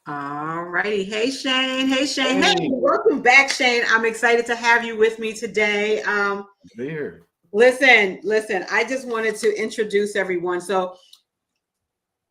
All righty. Hey, Shane. Hey, Shane. Hey, Hey, welcome back, Shane. I'm excited to have you with me today. good to be here. Listen, I just wanted to introduce everyone. So,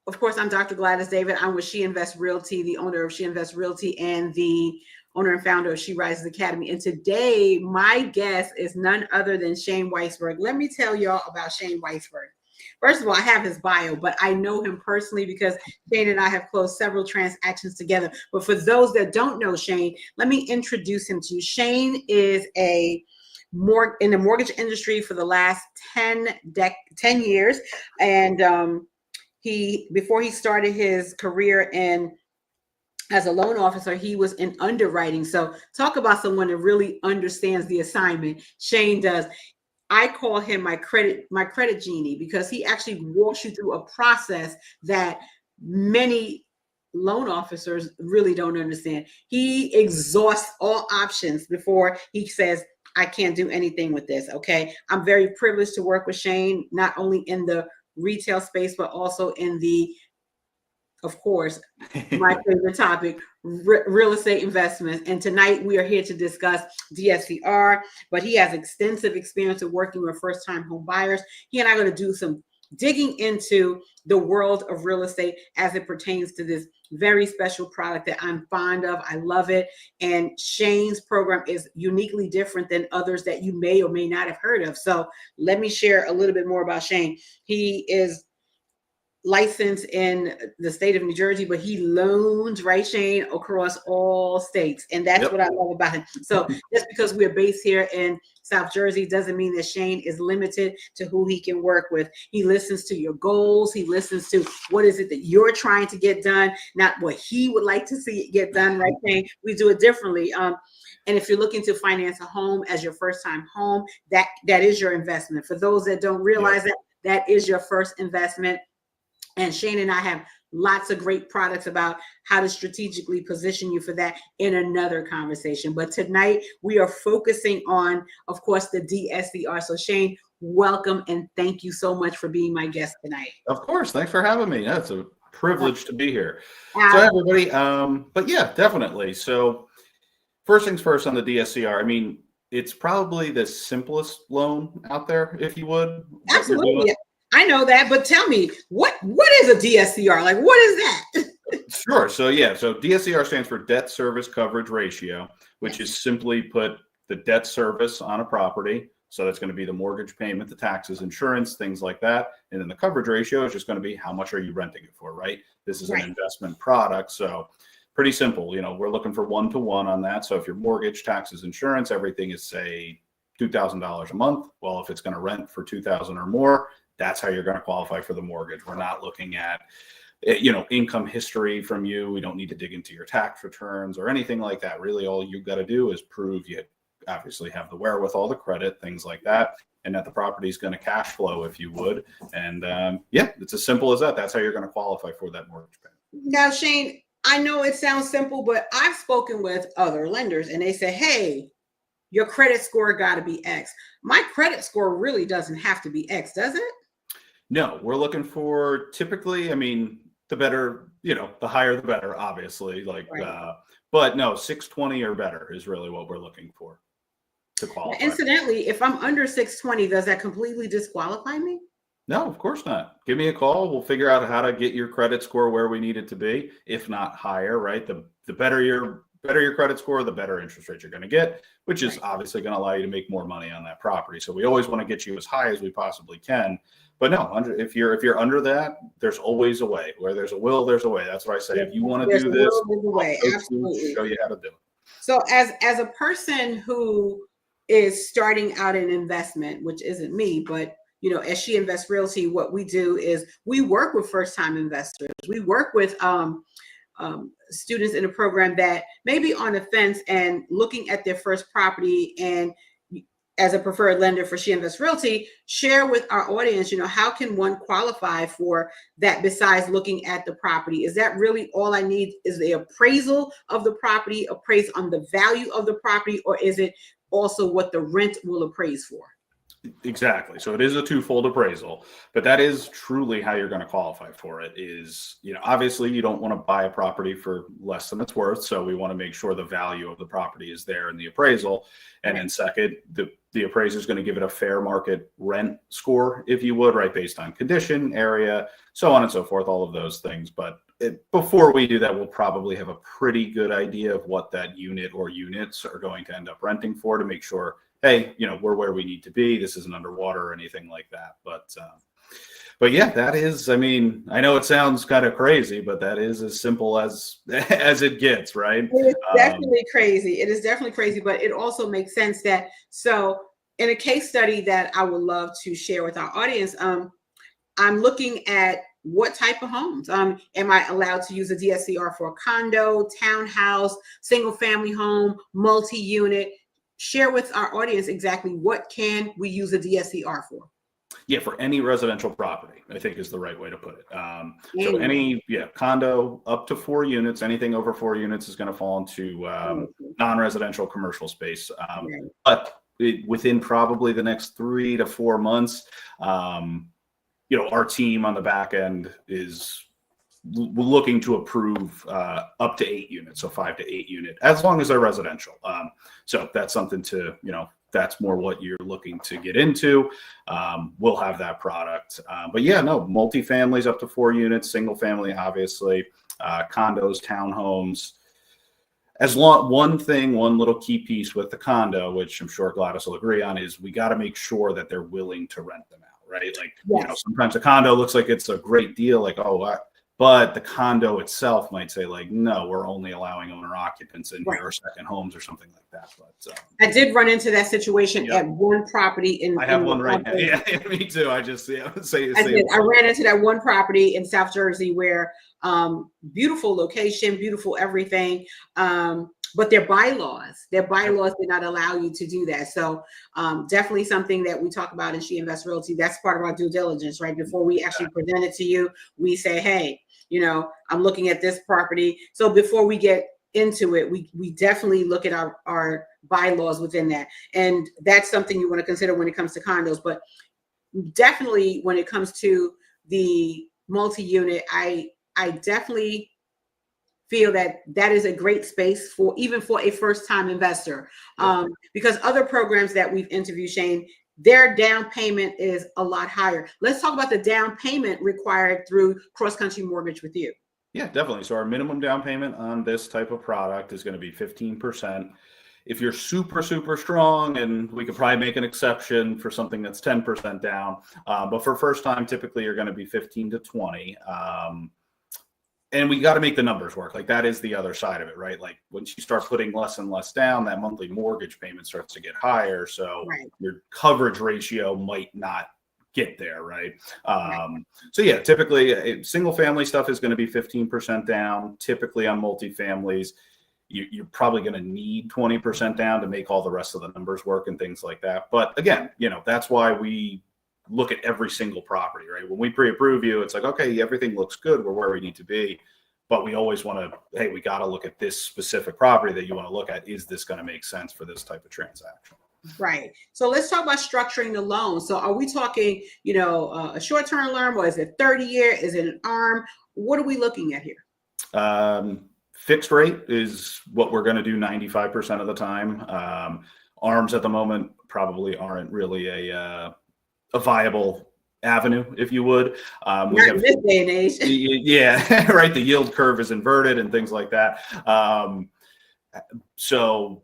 of course, I'm Dr. Gladys David. I'm with She Invest Realty, the owner of She Invest Realty and the owner and founder of She Rises Academy. And today, my guest is none other than Shane Weicberger. Let me tell y'all about Shane Weicberger. First of all, I have his bio, but I know him personally because Shane and I have closed several transactions together. But for those that don't know Shane, let me introduce him to you. Shane is in the mortgage industry for the last 10 years. And before he started his career as a loan officer, he was in underwriting. So talk about someone that really understands the assignment. Shane does. I call him my credit genie because he actually walks you through a process that many loan officers really don't understand. He exhausts all options before he says, I can't do anything with this. Okay. I'm very privileged to work with Shane, not only in the retail space, but also in the, of course, my favorite topic, real estate investments. And tonight we are here to discuss DSCR, but he has extensive experience of working with first-time home buyers. He and I are going to do some digging into the world of real estate as it pertains to this very special product that I'm fond of. I love it. And Shane's program is uniquely different than others that you may or may not have heard of. So let me share a little bit more about Shane. He is licensed in the state of New Jersey, but he loans, right, Shane, across all states. And that's Yep. what I love about him. So just because we're based here in South Jersey doesn't mean that Shane is limited to who he can work with. He listens to your goals. He listens to what is it that you're trying to get done, not what he would like to see it get done, right, Shane? We do it differently. And if you're looking to finance a home as your first time home, that is your investment. For those that don't realize that is your first investment. And Shane and I have lots of great products about how to strategically position you for that in another conversation. But tonight we are focusing on, of course, the DSCR. So Shane, welcome and thank you so much for being my guest tonight. Of course. Thanks for having me. Yeah, it's a privilege to be here. So everybody, but yeah, definitely. So first things first on the DSCR. I mean, it's probably the simplest loan out there, if you would. Absolutely. I know that, but tell me, what is a DSCR? Like, what is that? Sure. So DSCR stands for debt service coverage ratio, which is simply put the debt service on a property. So that's going to be the mortgage payment, the taxes, insurance, things like that. And then the coverage ratio is just going to be how much are you renting it for, right? This is an investment product. So pretty simple. You know, we're looking for 1-to-1 on that. So if your mortgage, taxes, insurance, everything is, say, $2,000 a month. Well, if it's going to rent for $2,000 or more, that's how you're going to qualify for the mortgage. We're not looking at, income history from you. We don't need to dig into your tax returns or anything like that. Really, all you've got to do is prove you obviously have the wherewithal, the credit, things like that, and that the property is going to cash flow, if you would. And it's as simple as that. That's how you're going to qualify for that mortgage payment. Now, Shane, I know it sounds simple, but I've spoken with other lenders and they say, hey, your credit score got to be X. My credit score really doesn't have to be X, does it? No, we're looking for typically, I mean, the better, the higher the better, obviously. But no, 620 or better is really what we're looking for to qualify. Incidentally, if I'm under 620, does that completely disqualify me? No, of course not. Give me a call. We'll figure out how to get your credit score where we need it to be, if not higher, right? The better your credit score, the better interest rate you're going to get, which is obviously going to allow you to make more money on that property. So we always want to get you as high as we possibly can. But no, if you're under that, there's always a way. Where there's a will, there's a way. That's what I say. If you want to do this, absolutely show you how to do it. So as a person who is starting out an investment, which isn't me, but as She Invest Realty, what we do is we work with first-time investors. We work with students in a program that may be on the fence and looking at their first property, and as a preferred lender for She Invest Realty, share with our audience, how can one qualify for that besides looking at the property? Is that really all I need? Is the appraisal of the property appraised on the value of the property, or is it also what the rent will appraise for? Exactly. So it is a twofold appraisal, but that is truly how you're going to qualify for it is, obviously you don't want to buy a property for less than it's worth. So we want to make sure the value of the property is there in the appraisal. And then second, the appraiser is going to give it a fair market rent score, if you would, right? Based on condition, area, so on and so forth, all of those things. But before we do that, we'll probably have a pretty good idea of what that unit or units are going to end up renting for to make sure, hey, we're where we need to be. This isn't underwater or anything like that. But yeah, that is, I know it sounds kind of crazy, but that is as simple as it gets, right? It's definitely crazy. It is definitely crazy, but it also makes sense that, so in a case study that I would love to share with our audience, I'm looking at what type of homes. Am I allowed to use a DSCR for a condo, townhouse, single family home, multi-unit? Share with our audience exactly what can we use a DSCR for. Yeah, for any residential property, I think is the right way to put it. So any condo up to 4 units, anything over 4 units is going to fall into non-residential commercial space. But within probably the next 3 to 4 months, our team on the back end is looking to approve up to 8 units, so 5 to 8 unit, as long as they're residential. So that's something to, that's more what you're looking to get into. We'll have that product. But yeah, no, multifamilies up to 4 units, single family, obviously, condos, townhomes. One little key piece with the condo, which I'm sure Gladys will agree on, is we got to make sure that they're willing to rent them out, right? Like, sometimes a condo looks like it's a great deal, like, but the condo itself might say, like, no, we're only allowing owner occupants in here or second homes or something like that. But I did run into that situation at one property I have one right now. Yeah, me too. I just I ran into that one property in South Jersey where beautiful location, beautiful everything. But their bylaws did not allow you to do that. So definitely something that we talk about in She Invests Realty. That's part of our due diligence, right? Before we actually present it to you, we say, hey, I'm looking at this property. So before we get into it, we definitely look at our bylaws within that. And that's something you want to consider when it comes to condos. But definitely when it comes to the multi-unit, I definitely feel that is a great space for even for a first-time investor, because other programs that we've interviewed, Shane, their down payment is a lot higher. Let's talk about the down payment required through Cross Country Mortgage with you. Yeah, definitely. So our minimum down payment on this type of product is going to be 15%. If you're super, super strong, and we could probably make an exception for something that's 10% down, but for first time, typically you're going to be 15 to 20. And we got to make the numbers work. Like, that is the other side of it, right? Like, once you start putting less and less down, that monthly mortgage payment starts to get higher. So your coverage ratio might not get there, right? So yeah, typically single family stuff is going to be 15% down. Typically on multifamilies, you're probably going to need 20% down to make all the rest of the numbers work and things like that. But again, that's why we look at every single property, right? When we pre-approve you, it's like, okay, everything looks good. We're where we need to be. But we always want to, hey, we got to look at this specific property that you want to look at. Is this going to make sense for this type of transaction? Right. So let's talk about structuring the loan. So are we talking, a short-term loan, or is it 30-year? Is it an ARM? What are we looking at here? Fixed rate is what we're going to do 95% of the time. ARMs at the moment probably aren't really a viable avenue, if you would. Not in this day and age. Yeah, right. The yield curve is inverted and things like that. So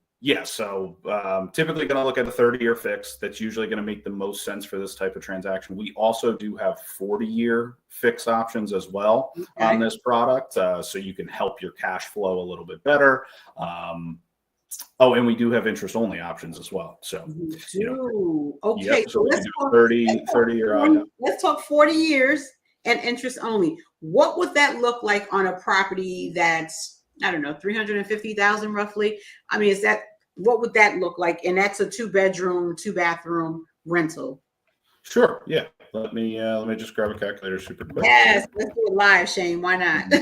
typically going to look at a 30-year fix. That's usually going to make the most sense for this type of transaction. We also do have 40-year fix options as well on this product, so you can help your cash flow a little bit better. And we do have interest-only options as well. So, okay. So let's talk 30-year. Let's talk 40 years and interest only. What would that look like on a property that's, I don't know, 350,000 roughly? I mean, what would that look like? And that's a 2-bedroom, 2-bathroom rental. Sure. Yeah. Let me just grab a calculator super quick. Yes, let's do it live, Shane. Why not?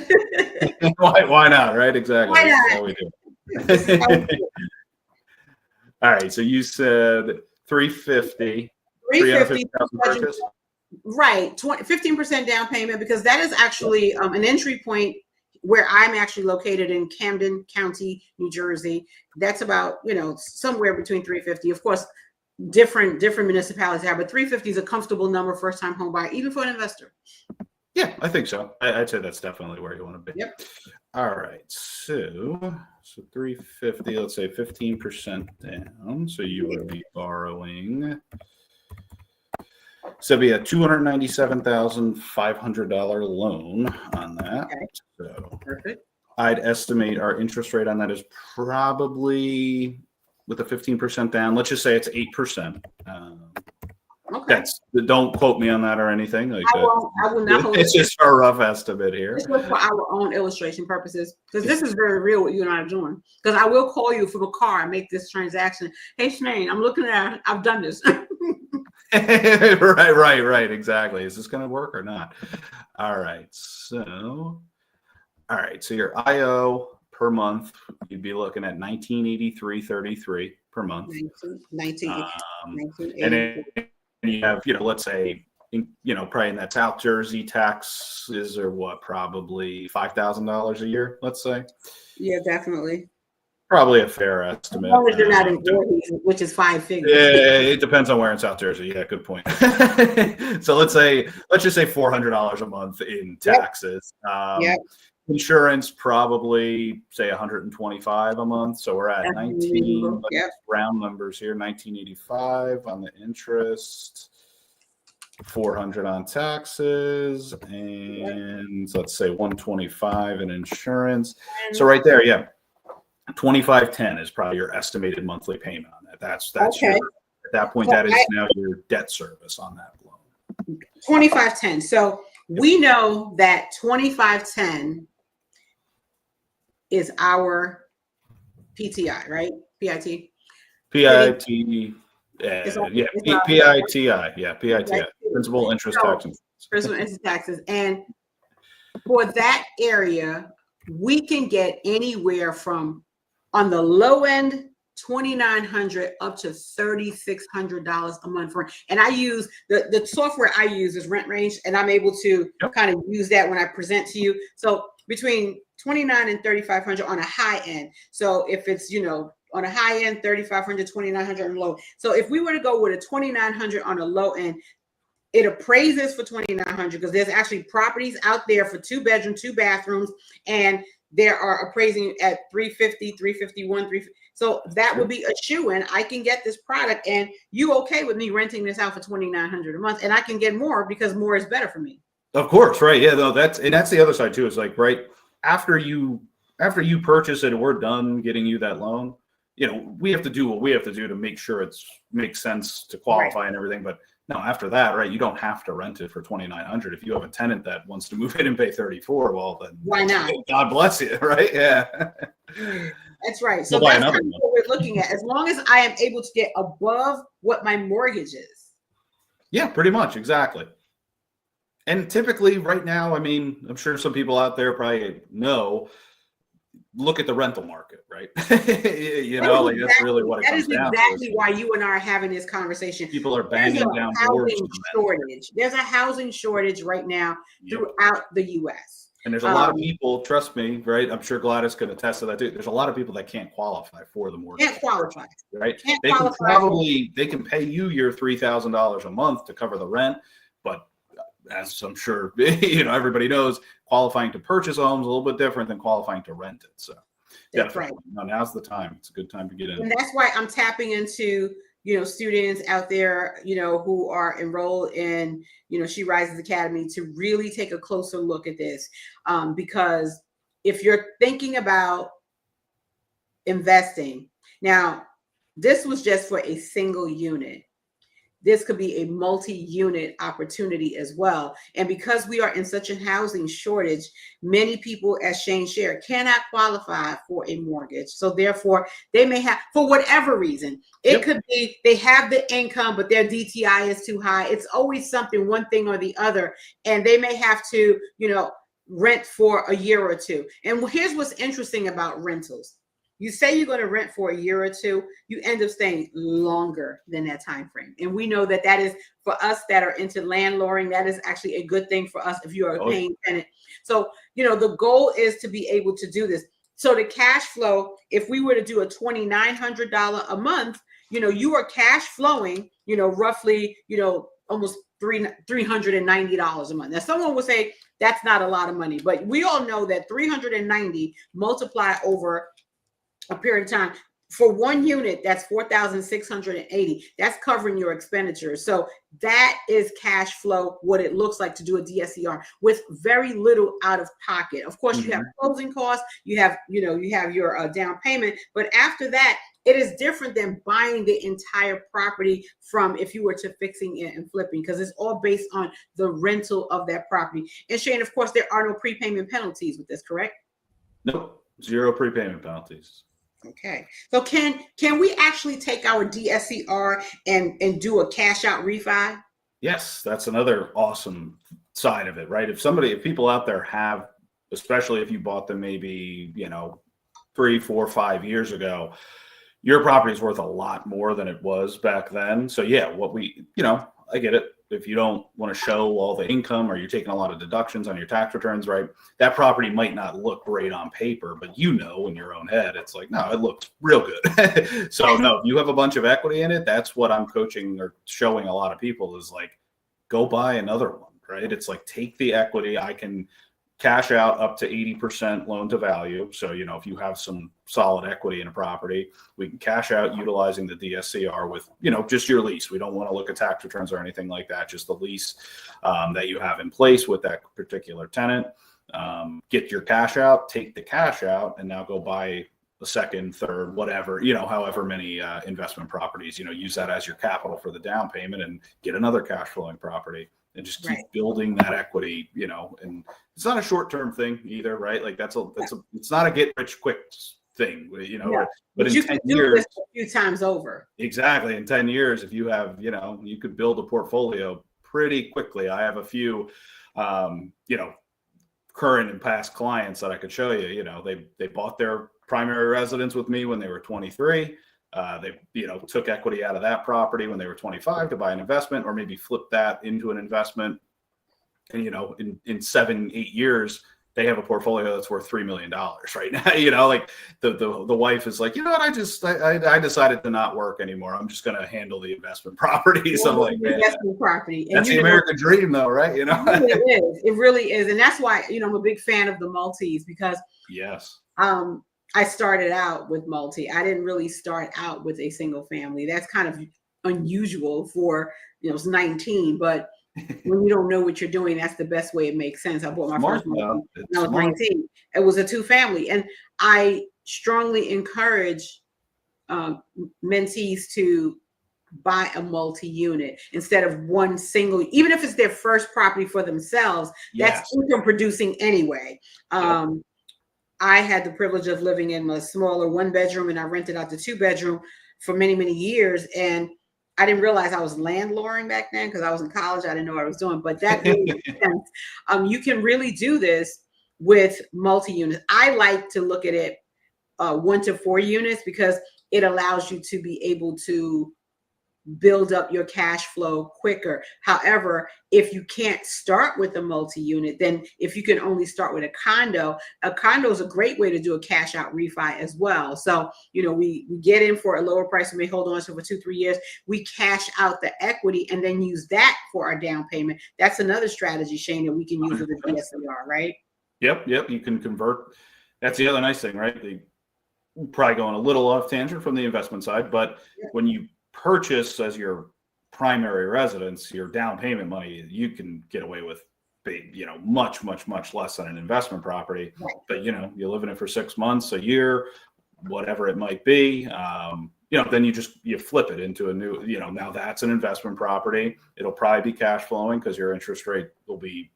Why not? Right? Exactly. Why not? That's how we do. All right. So you said 350 350,000 purchase. Right, 15% down payment, because that is actually an entry point where I'm actually located in Camden County, New Jersey. That's about, somewhere between 350. Of course, different municipalities have, but 350 is a comfortable number, first time home buyer, even for an investor. Yeah, I think so. I'd say that's definitely where you want to be. Yep. All right. So 350, let's say 15% down. So you would be borrowing. So it'd be a $297,500 loan on that. Okay. So Perfect. I'd estimate our interest rate on that is probably, with a 15% down, let's just say it's 8%. Okay. Don't quote me on that or anything. Like I will not hold it's just a rough estimate here. This was for our own illustration purposes, because this is very real what you and I are doing. Because I will call you from a car and make this transaction. Hey, Shane, I'm looking at, I've done this. Right. Exactly. Is this going to work or not? All right. So your IO per month, you'd be looking at $1983.33 per month. 1980. And then you have, let's say, probably in that South Jersey taxes are what, probably $5,000 a year, let's say. Yeah, definitely. Probably a fair estimate. As long as they're not in Voorhees, which is 5 figures. Yeah, it depends on where in South Jersey. Yeah, good point. So let's just say $400 a month in taxes. Yep. Insurance probably say $125 a month. So we're at 19. Yep. Round numbers here: 1985 on the interest, 400 on taxes, and let's say 125 in insurance. So right there, yeah. 2510 is probably your estimated monthly payment on that. That's okay. At that point, that is now your debt service on that loan. 2510. So we know that 2510 is our PTI, right? PIT. PITI. Principal, interest, taxes. Principal, interest, taxes. And for that area, we can get anywhere from, on the low end, $2,900 up to $3,600 a month for. And I use the software I use is Rent Range, and I'm able to kind of use that when I present to you. So between $2,900 and $3,500 on a high end. So if it's on a high end, $3,500, $2,900 on low. So if we were to go with a $2,900 on a low end, it appraises for $2,900, because there's actually properties out there for 2-bedroom, 2 bathrooms, and there are appraising at $350, $351, $350. So that would be a shoo-in. I can get this product, and you okay with me renting this out for $2,900 a month, and I can get more because more is better for me. Of course, right? Yeah, no, that's the other side too. It's like right after you purchase it and we're done getting you that loan, we have to do what we have to do to make sure it makes sense to qualify and everything. But no, after that, right, you don't have to rent it for $2,900. If you have a tenant that wants to move in and pay $34, well, then why not? God bless you, right? Yeah. That's right. So that's kind of what we're looking at. As long as I am able to get above what my mortgage is. Yeah, pretty much. Exactly. And typically right now, I mean, I'm sure some people out there probably know, look at the rental market, right? That's really what it comes down to. That is exactly why you and I are having this conversation. People are banging down doors. There's a housing shortage right now throughout the U.S. And there's a lot of people, trust me, right? I'm sure Gladys can attest to that too. There's a lot of people that can't qualify for the mortgage. Can't qualify. Right? They can pay you your $3,000 a month to cover the rent, but as I'm sure everybody knows, qualifying to purchase a home is a little bit different than qualifying to rent it. So that's right. Now's the time. It's a good time to get in. And that's why I'm tapping into students out there who are enrolled in She Rises Academy to really take a closer look at this, because if you're thinking about investing now, this was just for a single unit. This could be a multi-unit opportunity as well. And because we are in such a housing shortage, many people, as Shane shared, cannot qualify for a mortgage. So therefore, they may have, for whatever reason, it could be they have the income, but their DTI is too high. It's always something, one thing or the other. And they may have to, rent for a year or two. And here's what's interesting about rentals. you say you're going to rent for a year or two, you end up staying longer than that time frame. And we know that that is, for us that are into landlording, that is actually a good thing for us if you are a paying tenant. So, the goal is to be able to do this. So the cash flow, if we were to do a $2,900 a month, you are cash flowing, roughly, almost $390 a month. Now, someone would say that's not a lot of money, but we all know that 390 multiply over a period of time. For one unit, that's 4,680. That's covering your expenditures. So that is cash flow, what it looks like to do a DSCR with very little out of pocket. Of course, you have closing costs, you have your down payment, but after that, it is different than buying the entire property from if you were to fixing it and flipping, because it's all based on the rental of that property. And Shane, of course, there are no prepayment penalties with this, correct? Nope, zero prepayment penalties. Okay, so can we actually take our DSCR and do a cash out refi? Yes, that's another awesome side of it, right? If people out there have, especially if you bought them maybe 3, 4, 5 years ago, your property is worth a lot more than it was back then. So yeah, I get it. If you don't want to show all the income or you're taking a lot of deductions on your tax returns, right? That property might not look great on paper, but in your own head, it's like, no, it looks real good. So no, if you have a bunch of equity in it, that's what I'm coaching or showing a lot of people is like, go buy another one, right? It's like, take the equity. I can cash out up to 80% loan to value. So, if you have some solid equity in a property, we can cash out utilizing the DSCR with, just your lease. We don't want to look at tax returns or anything like that. Just the lease that you have in place with that particular tenant. Get your cash out, take the cash out, and now go buy the second, third, whatever, however many investment properties, use that as your capital for the down payment and get another cash flowing property. And just keep building that equity, and it's not a short-term thing either, right? Like it's not a get rich quick thing, but in 10 years, a few times over. Exactly. In 10 years, if you have, you could build a portfolio pretty quickly. I have a few, current and past clients that I could show you, they bought their primary residence with me when they were 23. They, took equity out of that property when they were 25 to buy an investment, or maybe flip that into an investment. And, in 7-8 years, they have a portfolio that's worth $3 million right now. Like the wife is like, what? I decided to not work anymore. I'm just going to handle the investment property. So like, investment property. That's the American dream though, right? It really is. And that's why, I'm a big fan of the multis, because yes. I started out with multi. I didn't really start out with a single family. That's kind of unusual for, it's 19, but when you don't know what you're doing, that's the best way it makes sense. I bought my first multi when I was 19. It was a 2-family. And I strongly encourage mentees to buy a multi-unit instead of one single, even if it's their first property for themselves. That's income producing anyway. I had the privilege of living in a smaller 1-bedroom, and I rented out the 2-bedroom for many, many years. And I didn't realize I was landlording back then because I was in college. I didn't know what I was doing, but that really makes sense. You can really do this with multi-units. I like to look at it 1 to 4 units because it allows you to be able to build up your cash flow quicker. However, if you can't start with a multi-unit, then if you can only start with a condo is a great way to do a cash out refi as well. So, we get in for a lower price. We may hold on to it for 2-3 years. We cash out the equity and then use that for our down payment. That's another strategy, Shane, that we can use with the DSCR, right? Yep. You can convert. That's the other nice thing, right? Probably going a little off tangent from the investment side, but when you purchase as your primary residence, your down payment money, you can get away with much, much, much less than an investment property. Right. But you live in it for 6 months, a year, whatever it might be. Then you flip it into a new, now that's an investment property. It'll probably be cash flowing because your interest rate will be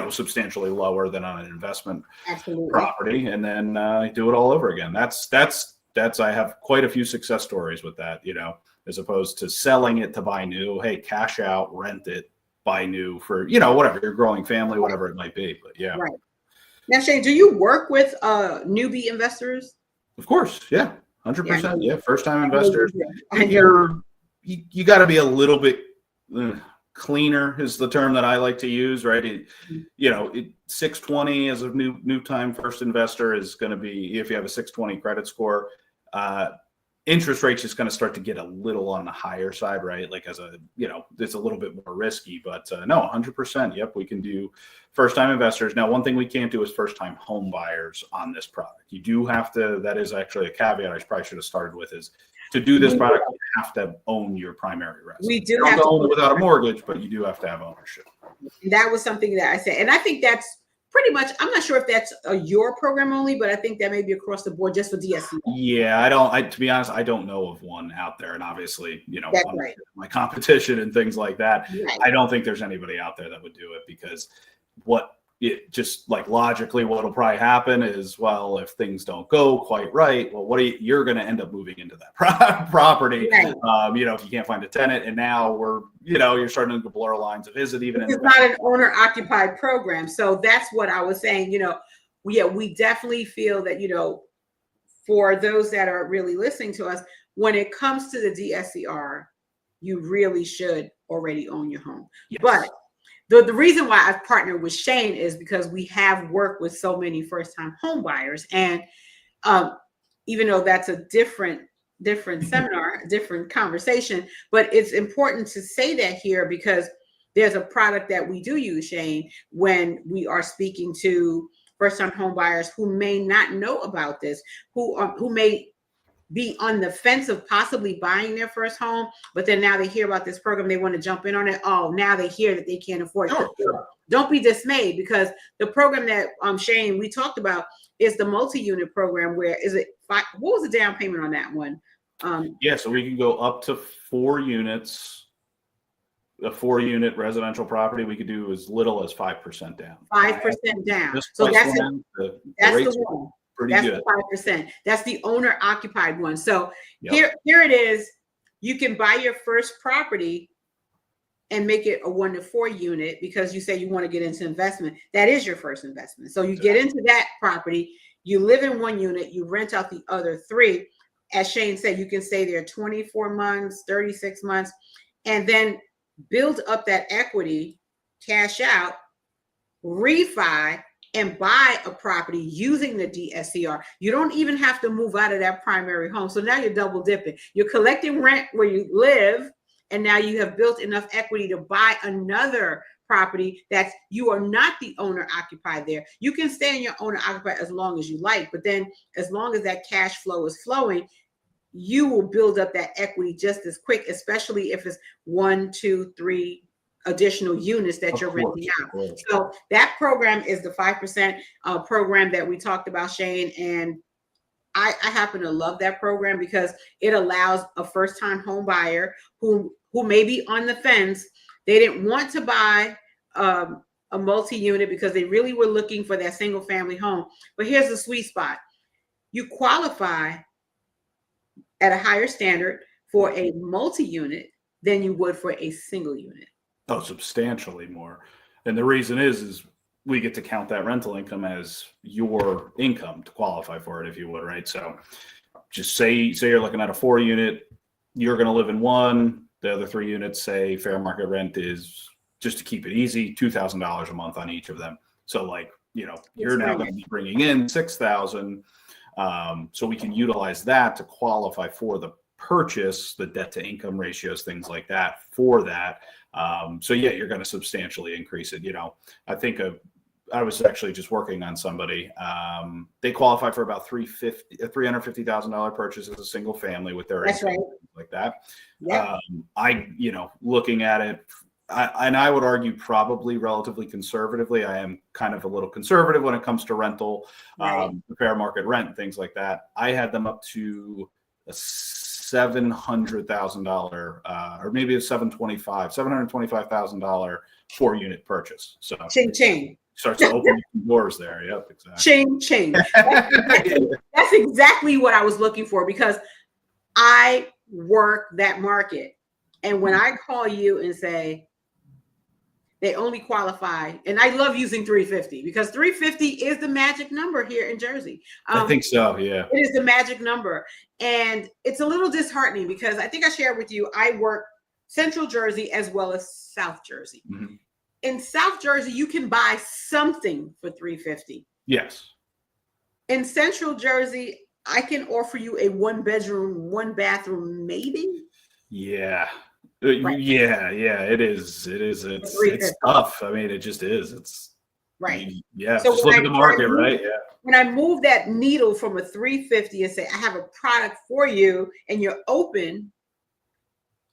substantially lower than on an investment property, and then do it all over again. That's I have quite a few success stories with that, as opposed to selling it to buy new. Hey, cash out, rent it, buy new for, whatever, your growing family, whatever it might be. But yeah. Right. Now, Shane, do you work with newbie investors? Of course. Yeah. 100%. Yeah. First time I know investors. you do. I know. You got to be a little bit cleaner is the term that I like to use, right? 620 as a new time first investor is going to be, if you have a 620 credit score, interest rates is going to start to get a little on the higher side, right? Like it's a little bit more risky, but no, 100%. Yep. We can do first time investors. Now, one thing we can't do is first time home buyers on this product. You do have to, that is actually a caveat I probably should have started with, is to do this product, you have to own your primary residence. We do you don't have to own it without a mortgage, but you do have to have ownership. That was something that I said. And I think that's pretty much, I'm not sure if that's your program only, but I think that may be across the board just for DSCR. Yeah, to be honest, I don't know of one out there. And obviously, that's right. My competition and things like that, right. I don't think there's anybody out there that would do it, because just like logically, what'll probably happen is, well, if things don't go quite right, well, you're going to end up moving into that property, right. If you can't find a tenant, and now you're starting to blur lines of, is it even? It's not an owner occupied program. So that's what I was saying, we definitely feel that, for those that are really listening to us, when it comes to the DSCR, you really should already own your home. Yes. But the reason why I've partnered with Shane is because we have worked with so many first-time home buyers. And even though that's a different seminar, different conversation, but it's important to say that here, because there's a product that we do use, Shane, when we are speaking to first-time home buyers who may not know about this, who may be on the fence of possibly buying their first home, but then now they hear about this program, they want to jump in on it. Oh, now they hear that they can't afford it. Sure. Don't be dismayed, because the program that Shane, we talked about, is the multi-unit program. Where is it? What was the down payment on that one? So we can go up to 4 units. A 4-unit residential property, we could do as little as 5% down. 5% down. So that's the one. That's good. The 5%. That's the owner occupied one. So here it is. You can buy your first property and make it a 1 to 4 unit, because you say you want to get into investment. That is your first investment. So you get into that property, you live in 1 unit, you rent out the other 3. As Shane said, you can stay there 24 months, 36 months, and then build up that equity, cash out, refi, and buy a property using the DSCR. You don't even have to move out of that primary home. So now you're double dipping. You're collecting rent where you live, and now you have built enough equity to buy another property that you are not the owner occupied there. You can stay in your owner occupied as long as you like, but then as long as that cash flow is flowing, you will build up that equity just as quick, especially if it's 1, 2, 3 additional units that you're renting out. So that program is the 5% program that we talked about, Shane. And I happen to love that program, because it allows a first-time home buyer who may be on the fence. They didn't want to buy a multi-unit because they really were looking for that single-family home. But here's the sweet spot. You qualify at a higher standard for a multi-unit than you would for a single unit. Oh, substantially more. And the reason is we get to count that rental income as your income to qualify for it, if you would, right? So just say you're looking at a 4-unit, you're going to live in 1. The other 3 units, say fair market rent is, just to keep it easy, $2,000 a month on each of them. So you're now going to be bringing in $6,000. So we can utilize that to qualify for the purchase, the debt to income ratios, things like that for that. You're going to substantially increase it. I think I was actually just working on somebody. They qualify for about $350,000 purchase as a single family with their income, right, like that. Yeah. Looking at it, I would argue probably relatively conservatively. I am kind of a little conservative when it comes to rental, right, fair market rent, things like that. I had them up to a $700,000, or maybe a $725,000 4-unit purchase. So ching ching starts to open doors there. Yep, exactly. Ching ching. That's exactly what I was looking for, because I work that market. And when I call you and say, they only qualify. And I love using 350 because 350 is the magic number here in Jersey. I think so. Yeah. It is the magic number. And it's a little disheartening because I think I shared with you, I work Central Jersey as well as South Jersey. Mm-hmm. In South Jersey, you can buy something for 350. Yes. In Central Jersey, I can offer you a 1-bedroom, 1-bathroom, maybe. Yeah. Right. Yeah. It is. It's tough. I mean, it just is. It's right. Yeah. So just look at the market, right? Yeah. When I move that needle from a 350 and say, I have a product for you, and you're open,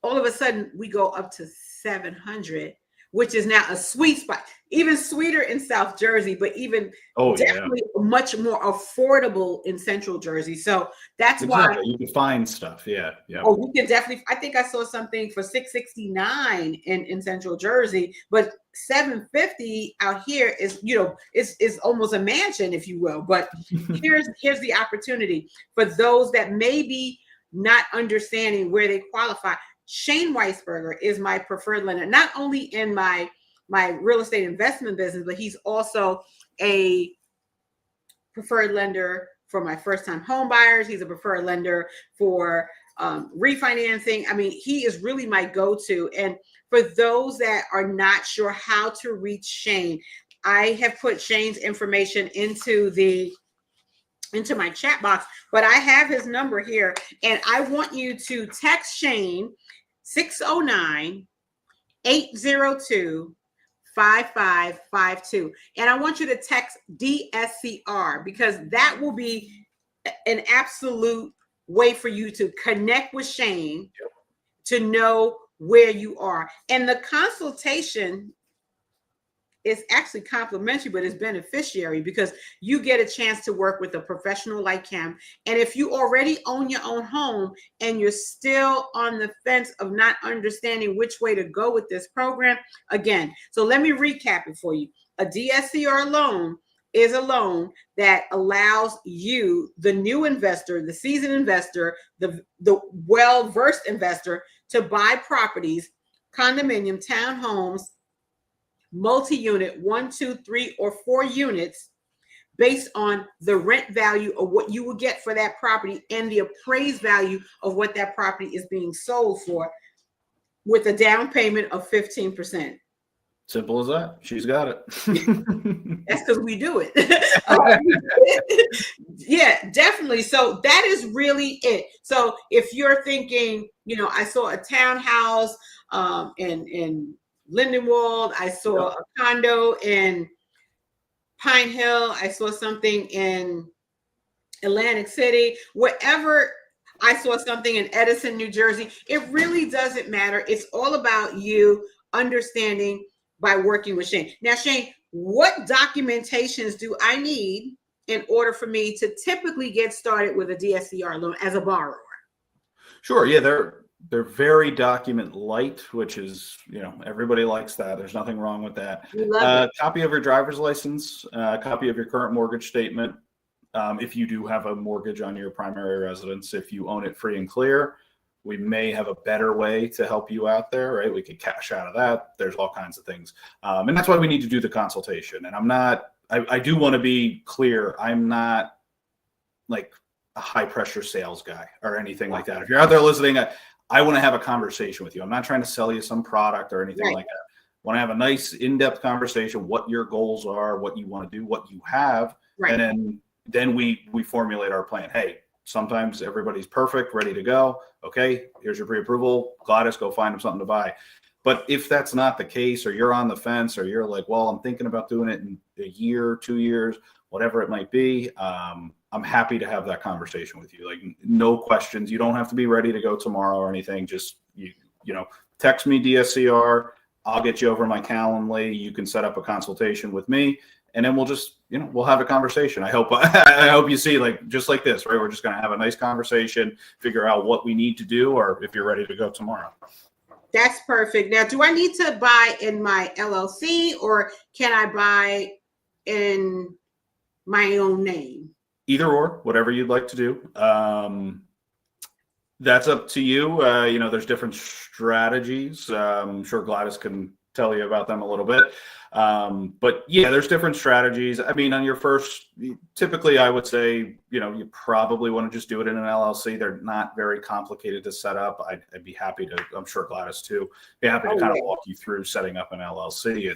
all of a sudden we go up to 700, which is now a sweet spot, even sweeter in South Jersey, but even definitely much more affordable in Central Jersey. So that's why you can find stuff. Yeah. Oh, you can definitely. I think I saw something for $669 in Central Jersey, but $750 out here is, is almost a mansion, if you will. But here's the opportunity for those that may be not understanding where they qualify. Shane Weicberger is my preferred lender, not only in my real estate investment business, but he's also a preferred lender for my first-time home buyers. He's a preferred lender for refinancing. I mean, he is really my go-to. And for those that are not sure how to reach Shane, I have put Shane's information into my chat box, but I have his number here, and I want you to text Shane 609-802-5552. And I want you to text DSCR because that will be an absolute way for you to connect with Shane to know where you are. And the consultation is actually complimentary, but it's beneficiary because you get a chance to work with a professional like him. And if you already own your own home and you're still on the fence of not understanding which way to go with this program, again, so let me recap it for you. A DSCR loan is a loan that allows you, the new investor, the seasoned investor, the well-versed investor, to buy properties, condominium, townhomes, multi-unit, 1, 2, 3, or 4 units based on the rent value of what you will get for that property and the appraised value of what that property is being sold for, with a down payment of 15%. Simple as that. She's got it. That's because we do it. Yeah, definitely. So that is really it. So if you're thinking, I saw a townhouse in Lindenwold, I saw a condo in Pine Hill, I saw something in Atlantic City, wherever. I saw something in Edison, New Jersey. It really doesn't matter. It's all about you understanding by working with Shane. Now, Shane, what documentations do I need in order for me to typically get started with a DSCR loan as a borrower? Sure. Yeah, they're very document light, which is, everybody likes that. There's nothing wrong with that. Copy of your driver's license, copy of your current mortgage statement. If you do have a mortgage on your primary residence, if you own it free and clear, we may have a better way to help you out there, right? We could cash out of that. There's all kinds of things. And that's why we need to do the consultation. And I do want to be clear. I'm not like a high pressure sales guy or anything like that. If you're out there listening, I want to have a conversation with you. I'm not trying to sell you some product or anything like that. I want to have a nice in-depth conversation, what your goals are, what you want to do, what you have. Right. And then we formulate our plan. Hey, sometimes everybody's perfect, ready to go. Okay, here's your pre-approval. Gladys, go find them something to buy. But if that's not the case, or you're on the fence, or you're like, well, I'm thinking about doing it in a year, 2 years, whatever it might be, I'm happy to have that conversation with you. Like, no questions. You don't have to be ready to go tomorrow or anything. Just, text me DSCR. I'll get you over my Calendly. You can set up a consultation with me, and then we'll just, we'll have a conversation. I hope you see, like, just like this, right? We're just going to have a nice conversation, figure out what we need to do, or if you're ready to go tomorrow. That's perfect. Now, do I need to buy in my LLC, or can I buy in my own name? Either or, whatever you'd like to do. That's up to you. There's different strategies. I'm sure Gladys can tell you about them a little bit. But yeah, there's different strategies. I mean, on your first, typically I would say, you probably want to just do it in an LLC. They're not very complicated to set up. I'd be happy to, I'm sure Gladys too, be happy to kind of walk you through setting up an LLC.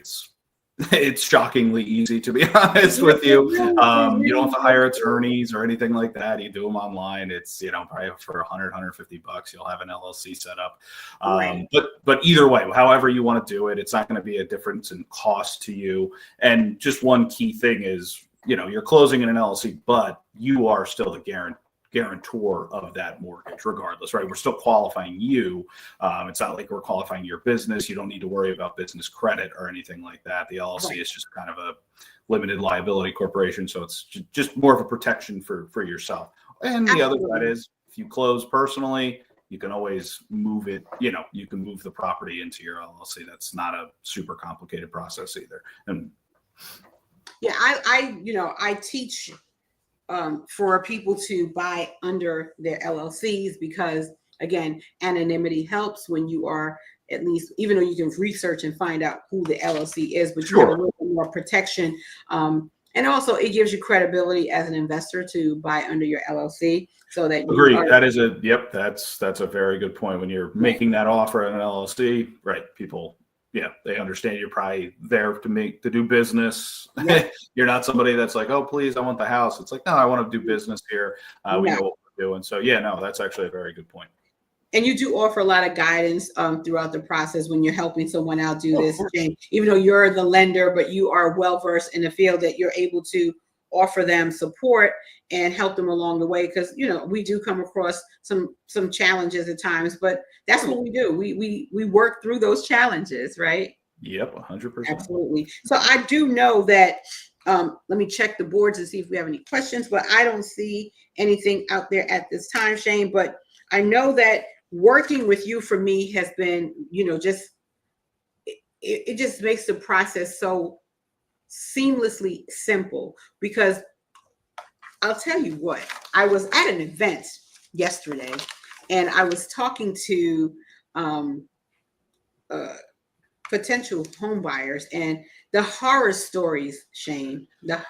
It's shockingly easy, to be honest with you. You don't have to hire attorneys or anything like that. You do them online. It's, probably for $100-$150, you'll have an LLC set up. Right. But either way, however you want to do it, it's not going to be a difference in cost to you. And just one key thing is, you're closing in an LLC, but you are still the guarantor of that mortgage regardless, right? We're still qualifying you. It's not like we're qualifying your business. You don't need to worry about business credit or anything like that. The LLC is just kind of a limited liability corporation. So it's just more of a protection for yourself. And the other side is, if you close personally, you can always move it, you can move the property into your LLC. That's not a super complicated process either. And yeah, I teach for people to buy under their LLCs because, again, anonymity helps when you are, at least, even though you can research and find out who the LLC is, but you have a little bit more protection. And also it gives you credibility as an investor to buy under your LLC so that you agree. That's a very good point. When you're making that offer in an LLC, right? People, they understand you're probably there to do business. Yeah. You're not somebody that's like, oh, please, I want the house. It's like, no, I want to do business here. We know what we're doing. So that's actually a very good point. And you do offer a lot of guidance throughout the process when you're helping someone out do this, Jane. Even though you're the lender, but you are well-versed in the field, that you're able to offer them support and help them along the way. Because, we do come across some challenges at times, but that's what we do. We work through those challenges, right? Yep, 100%. Absolutely. So I do know that, let me check the boards and see if we have any questions, but I don't see anything out there at this time, Shane. But I know that working with you for me has been, it just makes the process so seamlessly simple. Because I'll tell you what, I was at an event yesterday and I was talking to potential home buyers, and the horror stories, Shane, that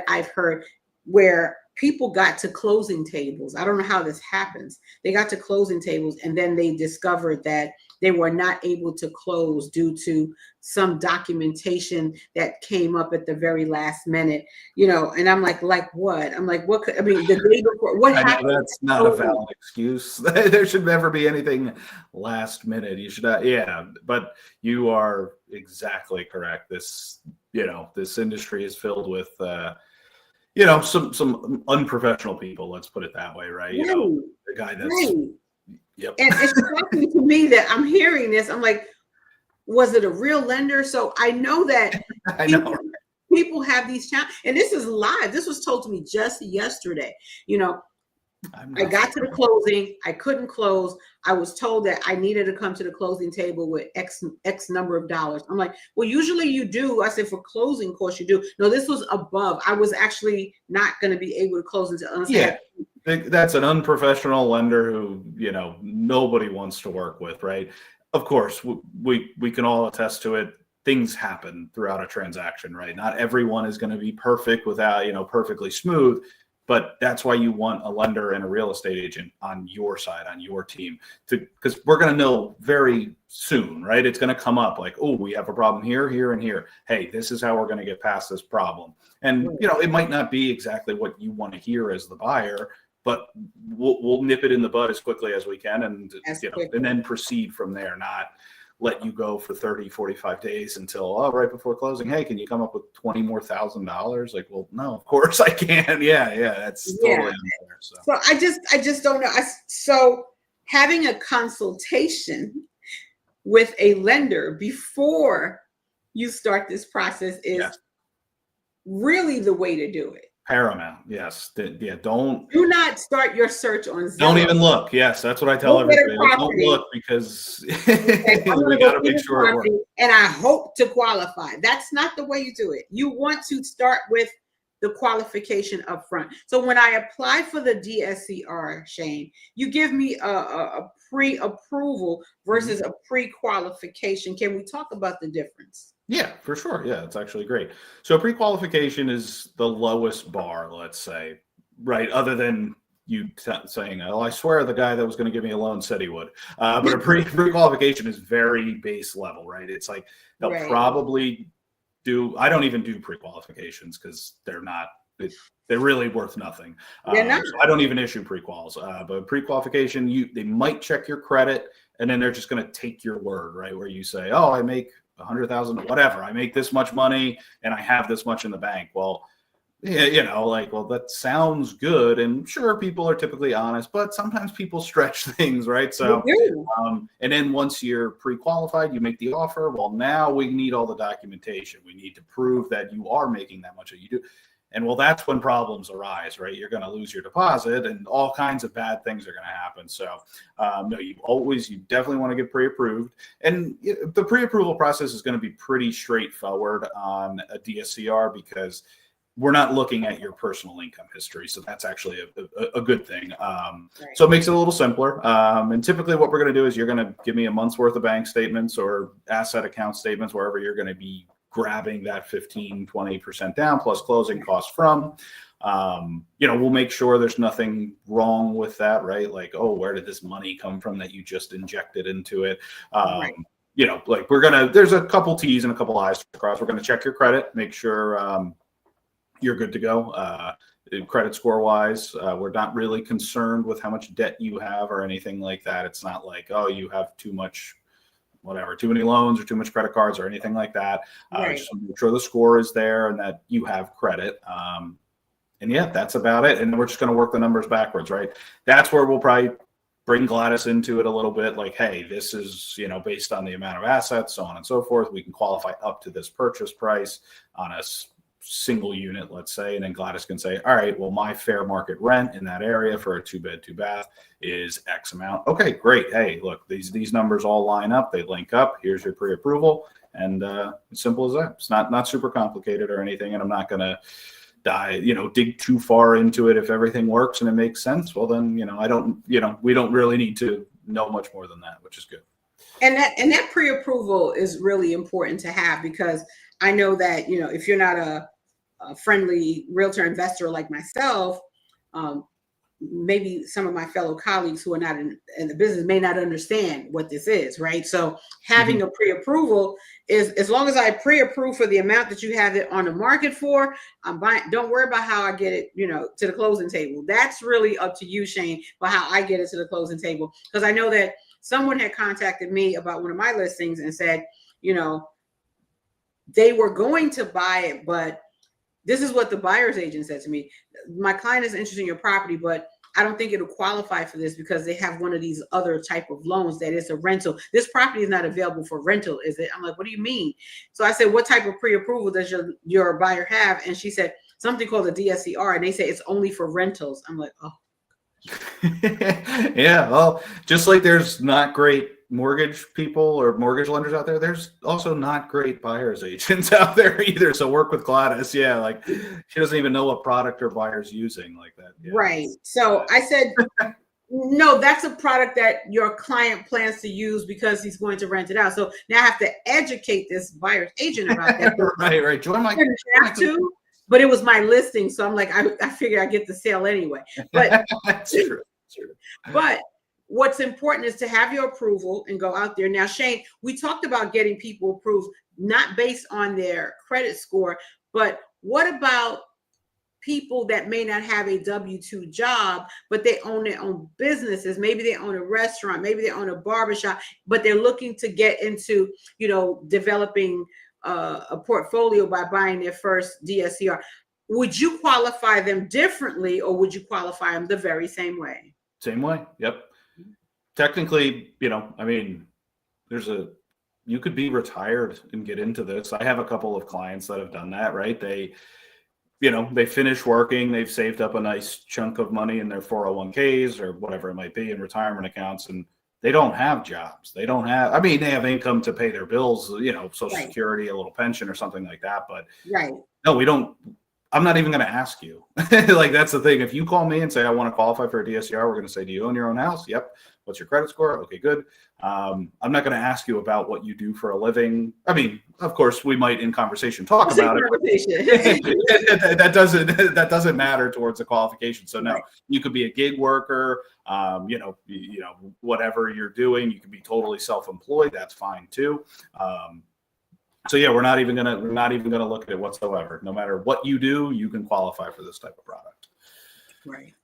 I've heard where people got to closing tables. I don't know how this happens. They got to closing tables and then they discovered that they were not able to close due to some documentation that came up at the very last minute, and I'm like what? I'm like, what could, the day before, what happened? That's not a valid excuse. There should never be anything last minute. You should not, but you are exactly correct. This industry is filled with, some unprofessional people, let's put it that way, right? The guy that's, Yep. And it's shocking to me that I'm hearing this. I'm like, was it a real lender? So I know that people have these challenges, and this is live. This was told to me just yesterday. I got to the closing. I couldn't close. I was told that I needed to come to the closing table with X number of dollars. I'm like, well, usually you do. I said, for closing costs, you do. No, this was above. I was actually not going to be able to close until that's an unprofessional lender who, nobody wants to work with, right? Of course, we can all attest to it. Things happen throughout a transaction, right? Not everyone is going to be perfect without, perfectly smooth. But that's why you want a lender and a real estate agent on your side, on your team, because we're going to know very soon, right? It's going to come up like, oh, we have a problem here, here, and here. Hey, this is how we're going to get past this problem. And, it might not be exactly what you want to hear as the buyer, but we'll nip it in the bud as quickly as we can, and and then proceed from there, not let you go for 30, 45 days until right before closing. Hey, can you come up with $20,000 more? Like, well, no, of course I can. That's totally unfair. So I just don't know. So having a consultation with a lender before you start this process is really the way to do it. Paramount. Yes. Do not start your search on Zillow. Don't even look. Yes. That's what I tell everybody. Don't look, because we got to make sure it works. And I hope to qualify. That's not the way you do it. You want to start with the qualification up front. So when I apply for the DSCR, Shane, you give me a pre-approval versus a pre-qualification. Can we talk about the difference? Yeah, for sure. Yeah, it's actually great. So pre-qualification is the lowest bar, let's say, right? Other than you saying, "Oh, I swear the guy that was going to give me a loan said he would." But a pre-qualification is very base level, right? It's like they'll probably do. I don't even do pre-qualifications because they're really worth nothing. They're not. So I don't even issue pre-quals. But pre-qualification, they might check your credit, and then they're just going to take your word, right? Where you say, "Oh, I make 100,000, whatever. I make this much money, and I have this much in the bank." Well, yeah, well, that sounds good, and sure, people are typically honest, but sometimes people stretch things, right? So, and then once you're pre-qualified, you make the offer. Well, now we need all the documentation. We need to prove that you are making that much. You do. And well, that's when problems arise, right? You're going to lose your deposit and all kinds of bad things are going to happen. So no, you definitely want to get pre-approved. And the pre-approval process is going to be pretty straightforward on a DSCR because we're not looking at your personal income history. So that's actually a good thing. So it makes it a little simpler. And typically what we're going to do is you're going to give me a month's worth of bank statements or asset account statements, wherever you're going to be grabbing that 15-20% down plus closing costs from. We'll make sure there's nothing wrong with that, right? Like, oh, where did this money come from that you just injected into it? Like there's a couple T's and a couple I's to cross. We're going to check your credit, make sure you're good to go. Credit score wise, we're not really concerned with how much debt you have or anything like that. It's not like, oh, you have too many loans or too much credit cards or anything like that. Just make sure the score is there and that you have credit. And yeah, that's about it. And we're just going to work the numbers backwards, right? That's where we'll probably bring Gladys into it a little bit. Like, hey, this is, based on the amount of assets, so on and so forth. We can qualify up to this purchase price on a single unit, let's say, and then Gladys can say, all right, well, my fair market rent in that area for a 2-bed, 2-bath is X amount. Okay, great. Hey, look, these numbers all line up. They link up. Here's your pre-approval. And it's simple as that. It's not super complicated or anything. And I'm not going to dig too far into it. If everything works and it makes sense, well, then, we don't really need to know much more than that, which is good. And that pre-approval is really important to have because I know that, if you're not a friendly realtor investor like myself, maybe some of my fellow colleagues who are not in the business may not understand what this is, right? So having a pre-approval is, as long as I pre-approve for the amount that you have it on the market for, I'm buying. Don't worry about how I get it, to the closing table. That's really up to you, Shane, for how I get it to the closing table. Because I know that someone had contacted me about one of my listings and said, they were going to buy it, but this is what the buyer's agent said to me. My client is interested in your property, but I don't think it'll qualify for this because they have one of these other type of loans that is a rental. This property is not available for rental, is it? I'm like, what do you mean? So I said, what type of pre-approval does your buyer have? And she said something called a DSCR, and they say it's only for rentals. I'm like, oh. Yeah, well, just like there's not great mortgage people or mortgage lenders out there, there's also not great buyer's agents out there either. So work with Gladys. Yeah, like she doesn't even know what product her buyer's using like that. Yeah. Right. So I said, no, that's a product that your client plans to use because he's going to rent it out. So now I have to educate this buyer's agent about that. Right. Join my but it was my listing. So I'm like, I figure I get the sale anyway. But that's true. But what's important is to have your approval and go out there. Now, Shane, we talked about getting people approved, not based on their credit score, but what about people that may not have a W-2 job, but they own their own businesses? Maybe they own a restaurant, maybe they own a barbershop, but they're looking to get into, developing a portfolio by buying their first DSCR. Would you qualify them differently, or would you qualify them the very same way? Same way. Yep. Technically, you could be retired and get into this. I have a couple of clients that have done that, right? They finish working, they've saved up a nice chunk of money in their 401ks or whatever it might be in retirement accounts, and they don't have jobs. They have income to pay their bills, Social Security, a little pension or something like that. But no, we don't. I'm not even going to ask you. Like, that's the thing. If you call me and say, I want to qualify for a DSCR, we're going to say, do you own your own house? Yep. What's your credit score? Okay, good. I'm not going to ask you about what you do for a living. I mean, of course, we might in conversation talk about it. that doesn't matter towards the qualification. So no, you could be a gig worker, whatever you're doing. You can be totally self-employed. That's fine too. So yeah, we're not even gonna look at it whatsoever. No matter what you do, you can qualify for this type of product. Right.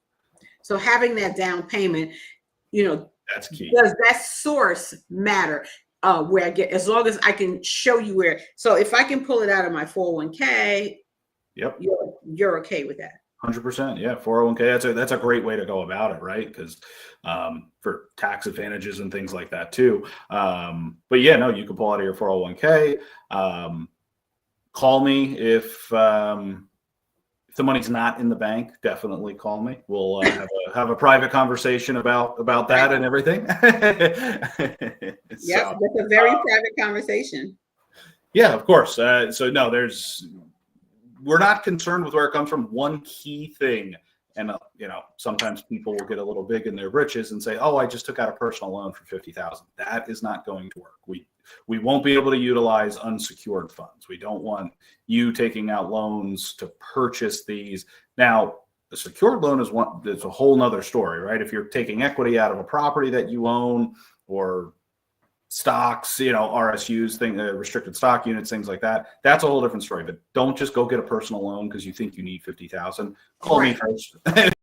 So having that down payment, that's key. Does that source matter? Where I get, as long as I can show you where. So if I can pull it out of my 401k, yep, you're okay with that. 100%. Yeah, 401k. That's a great way to go about it, right? Because for tax advantages and things like that too. But yeah, no, you can pull out of your 401k. Call me if the money's not in the bank. Definitely call me. We'll have a private conversation about that and everything. Yep, that's a very private conversation. Yeah, of course. So no, we're not concerned with where it comes from. One key thing, and sometimes people will get a little big in their britches and say, "Oh, I just took out a personal loan for $50,000." That is not going to work. We won't be able to utilize unsecured funds. We don't want you taking out loans to purchase these. Now, the secured loan is a whole nother story, right? If you're taking equity out of a property that you own or stocks, RSUs, restricted stock units, things like that. That's a whole different story. But don't just go get a personal loan because you think you need $50,000. Call me first.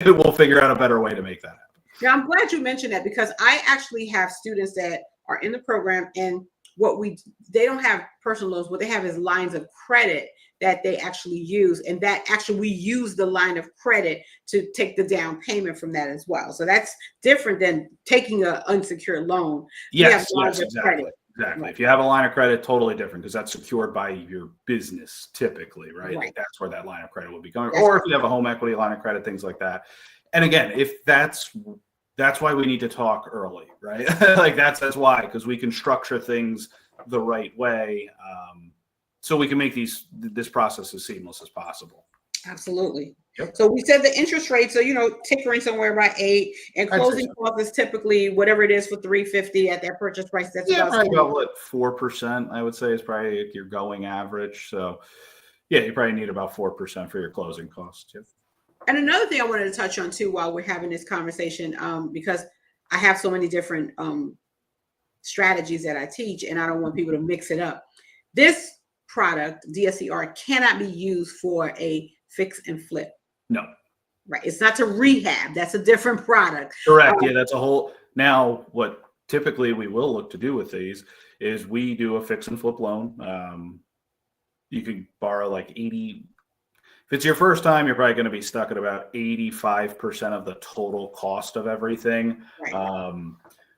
We'll figure out a better way to make that happen. Yeah, I'm glad you mentioned that, because I actually have students that are in the program, and they don't have personal loans. What they have is lines of credit that they actually use, and that actually we use the line of credit to take the down payment from that as well. So that's different than taking an unsecured loan. Yes, exactly. Exactly. If you have a line of credit, totally different, because that's secured by your business typically, right? Like, that's where that line of credit would be going. Or if you have a home equity line of credit, things like that. And again, if that's why we need to talk early, right? Like that's why, because we can structure things the right way, so we can make this process as seamless as possible. Absolutely. Yep. So we said the interest rate, so tickering somewhere by 8, and closing cost is typically whatever it is for $350 at their purchase price. That's probably about what 4%, I would say, is probably your going average. So yeah, you probably need about 4% for your closing costs. Yep. And another thing I wanted to touch on too, while we're having this conversation, because I have so many different strategies that I teach, and I don't want people to mix it up. This product, DSCR, cannot be used for a fix and flip. No. Right. It's not to rehab. That's a different product. Correct. Yeah, that's a whole. Now, what typically we will look to do with these is we do a fix and flip loan. You can borrow like 80. If it's your first time, you're probably going to be stuck at about 85% of the total cost of everything. Right.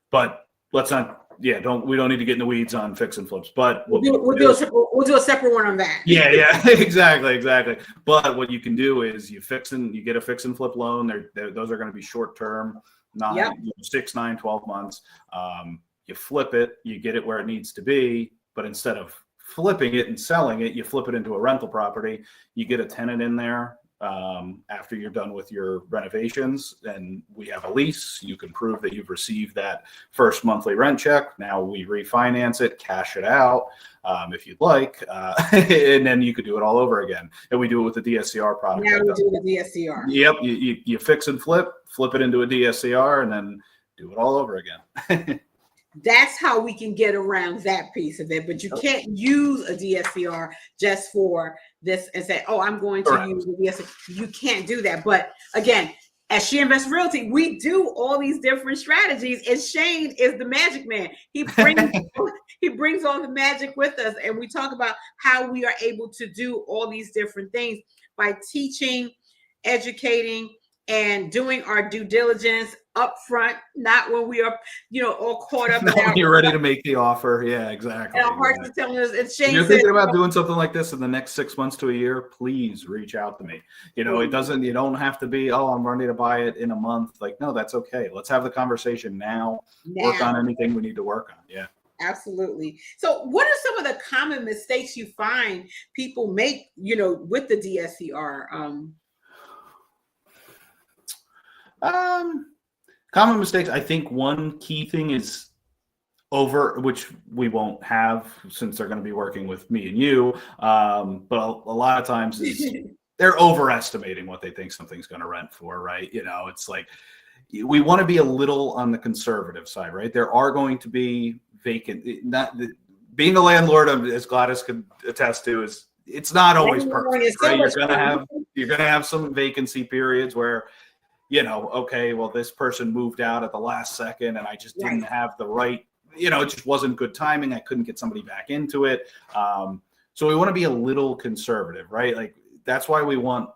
But let's not. Yeah, we don't need to get in the weeds on fix and flips, but we'll do a separate one on that. Yeah, exactly. But what you can do is you get a fix and flip loan. Those are going to be short term, 6, 9, 12 months. You flip it, you get it where it needs to be, but instead of flipping it and selling it, you flip it into a rental property. You get a tenant in there after you're done with your renovations, and we have a lease. You can prove that you've received that first monthly rent check. Now we refinance it, cash it out if you'd like, and then you could do it all over again. And we do it with the DSCR product. Now we do the DSCR. Yep, you fix and flip it into a DSCR, and then do it all over again. That's how we can get around that piece of it. But you can't use a DSCR just for this and say, "Oh, I'm going to use the DSCR." You can't do that. But again, at She Invests Realty, we do all these different strategies, and Shane is the magic man. He brings all the magic with us, and we talk about how we are able to do all these different things by teaching, educating, and doing our due diligence up front, not when we are, all caught up. When you're ready to make the offer. Yeah, exactly. And our hearts are telling us, and Shane, if you're thinking about doing something like this in the next 6 months to a year, please reach out to me. You don't have to be, I'm ready to buy it in a month. Like, no, that's okay. Let's have the conversation now. Work on anything we need to work on. Yeah. Absolutely. So what are some of the common mistakes you find people make, with the DSCR? Common mistakes. I think one key thing is which we won't have since they're going to be working with me and you. But a lot of times is they're overestimating what they think something's going to rent for, right? It's like we want to be a little on the conservative side, right? There are going to be vacant. Being a landlord, as Gladys could attest to, it's not always perfect, right? You're gonna have some vacancy periods where, okay, well, this person moved out at the last second, and I just didn't have the right. It just wasn't good timing. I couldn't get somebody back into it. So we want to be a little conservative, right? Like that's why we want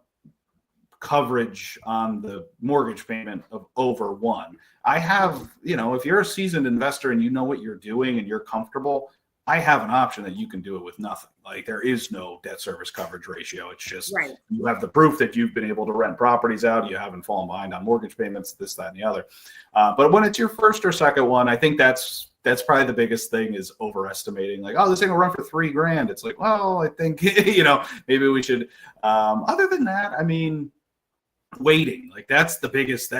coverage on the mortgage payment of over 1. I have, if you're a seasoned investor and you know what you're doing and you're comfortable, I have an option that you can do it with nothing. Like there is no debt service coverage ratio. It's just you have the proof that you've been able to rent properties out. You haven't fallen behind on mortgage payments, this, that, and the other. But when it's your first or second one, I think that's probably the biggest thing is overestimating. Like, oh, this thing will run for $3,000. It's like, well, I think, maybe we should. Other than that, I mean, waiting, like that's the biggest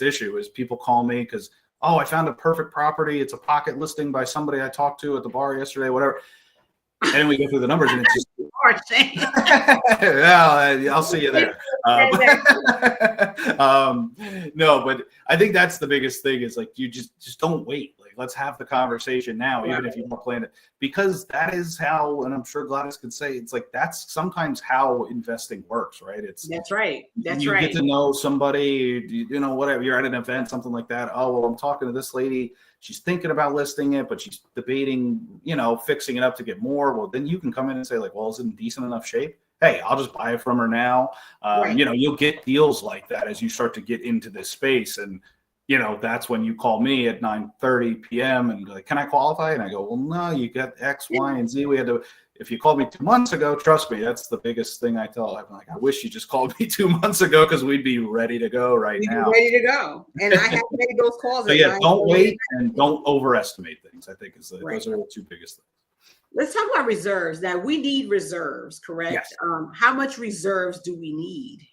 issue is people call me because, oh, I found a perfect property. It's a pocket listing by somebody I talked to at the bar yesterday, whatever. And then we go through the numbers and it's just, well, I'll see you there. No, but I think that's the biggest thing is like, you just don't wait. Like, let's have the conversation now, even if you don't plan it, because that is how, and I'm sure Gladys could say, it's like, that's sometimes how investing works, right? That's right. You get to know somebody, whatever, you're at an event, something like that. Oh, well, I'm talking to this lady. She's thinking about listing it, but she's debating, fixing it up to get more. Well, then you can come in and say like, well, is it in decent enough shape? Hey, I'll just buy it from her now. You'll get deals like that as you start to get into this space. And, that's when you call me at 9:30 p.m. and like, can I qualify? And I go, well, no, you got X, Y, and Z. If you called me 2 months ago, trust me, that's the biggest thing I tell. I'm like, I wish you just called me 2 months ago because we'd be ready to go now. Ready to go. And I have made those calls. So yeah, don't wait and don't overestimate things. I think those are the two biggest things. Let's talk about reserves. Now we need reserves, correct? Yes. How much reserves do we need?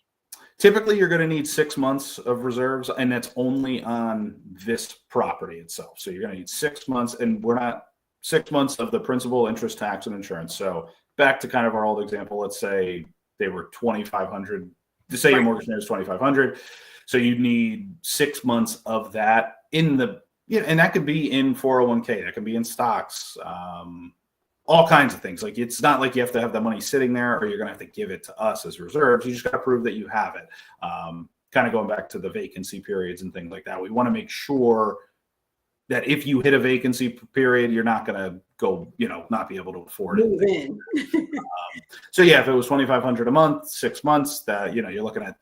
Typically, you're going to need 6 months of reserves, and that's only on this property itself. So you're going to need 6 months, and we're not 6 months of the principal, interest, tax, and insurance. So back to kind of our old example, let's say they were $2,500. To say your mortgage payment is $2,500, so you need 6 months of that and that could be in 401k, that can be in stocks. All kinds of things. Like it's not like you have to have the money sitting there or you're going to have to give it to us as reserves. You just got to prove that you have it. Kind of going back to the vacancy periods and things like that. We want to make sure that if you hit a vacancy period, you're not going to go, not be able to afford it. So yeah, if it was $2,500 a month, 6 months, that you're looking at,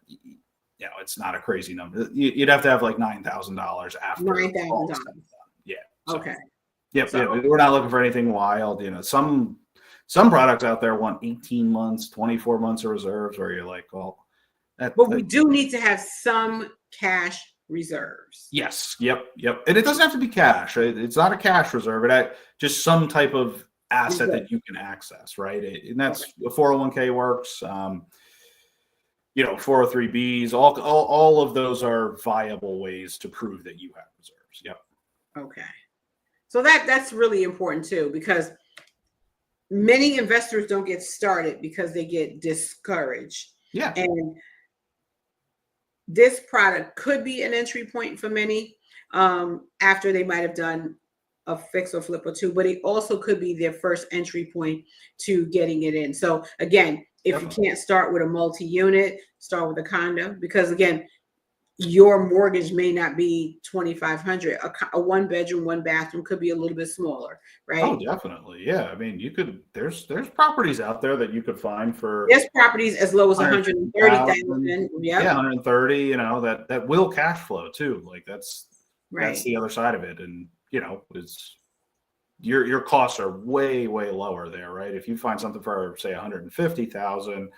it's not a crazy number. You'd have to have like $9,000 after. $9,000. Yeah. So. Okay. Yep. So, we're not looking for anything wild. Some products out there want 18 months, 24 months of reserves where you're like, well, but we do need to have some cash reserves. Yes. Yep. And it doesn't have to be cash. Right? It's not a cash reserve. Just some type of asset that you can access. Right. And that's the 401k works. 403Bs, all of those are viable ways to prove that you have reserves. Yep. Okay. So that's really important too, because many investors don't get started because they get discouraged. Yeah. And this product could be an entry point for many after they might have done a fix or flip or two, but it also could be their first entry point to getting it in. So again, if you can't start with a multi-unit, start with a condo, because again, your mortgage may not be $2,500. A 1-bedroom, 1-bathroom could be a little bit smaller, right? Oh, definitely. Yeah. I mean, you could. There's properties out there that you could find for. There's properties as low as $130,000. Yeah, 130. That will cash flow too. Like that's the other side of it, and it's your costs are way lower there, right? If you find something for say $150,000,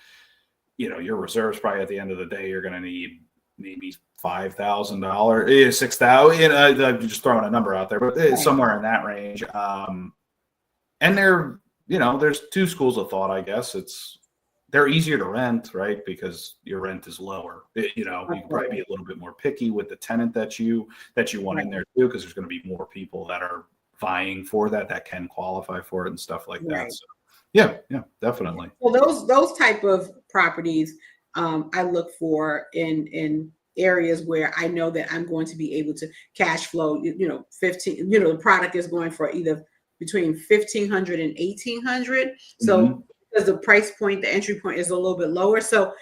your reserves probably at the end of the day you're going to need maybe $5,000, 6,000. I'm just throwing a number out there, but it's somewhere in that range. And they're, there's two schools of thought, I guess. They're easier to rent, right? Because your rent is lower. You can probably be a little bit more picky with the tenant that you want in there too, because there's going to be more people that are vying for that can qualify for it and stuff like that. So yeah, definitely. Well, those type of properties, I look for in areas where I know that I'm going to be able to cash flow. 15. The product is going for either between $1,500 and $1,800. So because the price point, the entry point is a little bit lower. So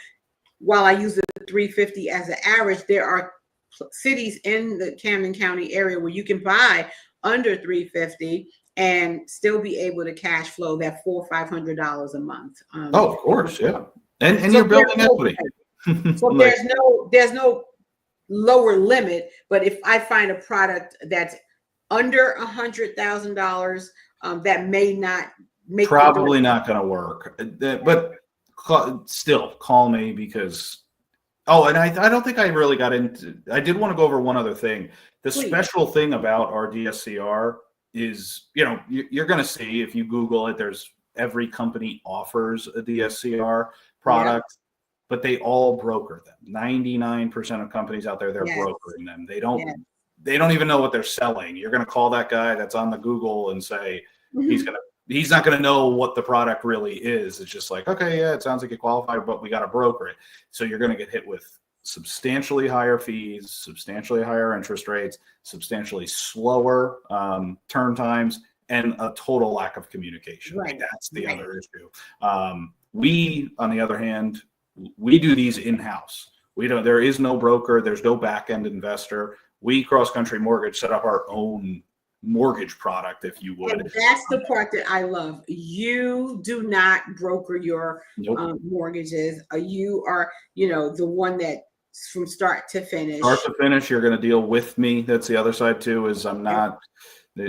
while I use the $350 as an average, there are cities in the Camden County area where you can buy under $350 and still be able to cash flow that $400 or $500 a month. Of course, yeah. And so you're building equity. So there's no lower limit, but if I find a product that's under $100,000, that may not make probably not going to work. But still, call me because. Oh, and I don't think I really got into. I did want to go over one other thing. The special thing about our DSCR is, you're going to see if you Google it. There's every company offers a DSCR product, but they all broker them. 99% of companies out there, they're brokering them. They don't even know what they're selling. You're going to call that guy that's on the Google and say he's not going to know what the product really is. It's just like, okay, yeah, it sounds like you qualify, but we got to broker it. So you're going to get hit with substantially higher fees, substantially higher interest rates, substantially slower turn times, and a total lack of communication. Right. That's the other issue. We, on the other hand, we do these in-house. There is no broker. There's no back-end investor. We, Cross Country Mortgage, set up our own mortgage product, if you would. And that's the part that I love. You do not broker your mortgages. You are, the one that from start to finish. You're going to deal with me. That's the other side too, is I'm not.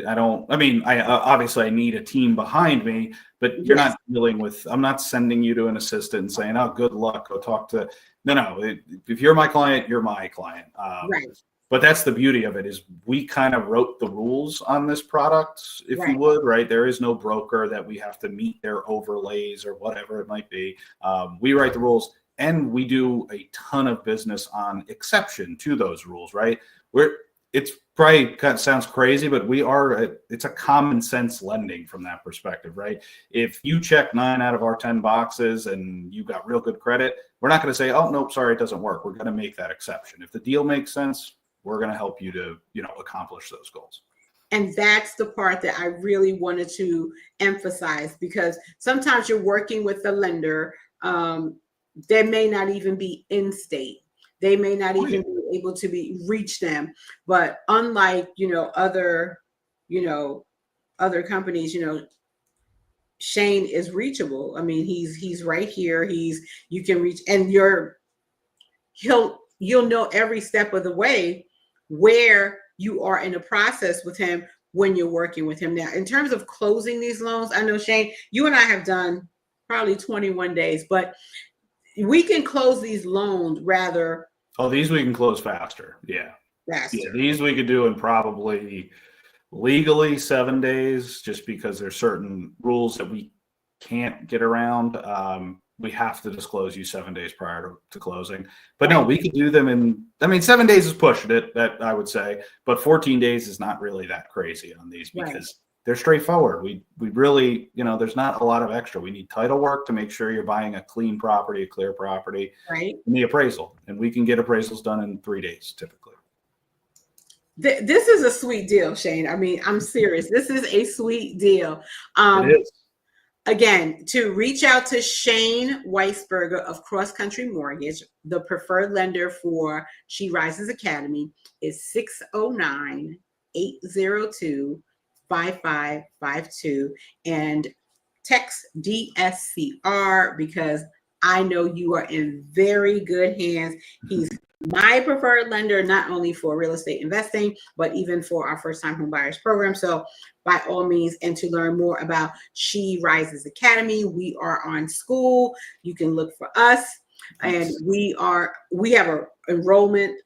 Obviously I need a team behind me, but you're not dealing with, I'm not sending you to an assistant and saying, oh, good luck, go talk to, no. If you're my client, you're my client. Right. But that's the beauty of it, is we kind of wrote the rules on this product, if you would, right? There is no broker that we have to meet their overlays or whatever it might be. We write the rules, and we do a ton of business on exception to those rules, right? It's probably kind of sounds crazy, but it's a common sense lending from that perspective, right? If you check 9 out of our 10 boxes and you got real good credit, we're not going to say, oh, nope, sorry, it doesn't work. We're going to make that exception. If the deal makes sense, we're going to help you to, accomplish those goals. And that's the part that I really wanted to emphasize, because sometimes you're working with the lender. They may not even be in state. They may not even be able to reach them. But unlike, other companies, Shane is reachable. I mean, he's right here. You can reach, and you'll know every step of the way where you are in a process with him when you're working with him. Now, in terms of closing these loans, I know, Shane, you and I have done probably 21 days, but we can close these loans rather. Oh, these we can close faster. Yeah. Faster. Yeah, these we could do in probably legally 7 days, just because there's certain rules that we can't get around. We have to disclose you 7 days prior to closing. But no, we could do them in, 7 days is pushing it, that I would say, but 14 days is not really that crazy on these, because they're straightforward. We really, there's not a lot of extra. We need title work to make sure you're buying a clean property, a clear property, and the appraisal. And we can get appraisals done in 3 days, typically. This is a sweet deal, Shane. I'm serious. This is a sweet deal. It is. Again, to reach out to Shane Weicberger of Cross Country Mortgage, the preferred lender for She Rises Academy, is 609-802-5552, and text DSCR, because I know you are in very good hands. He's my preferred lender, not only for real estate investing, but even for our first time home buyers program. So by all means, and to learn more about She Rises Academy, we are on school. You can look for us. And we have a enrollment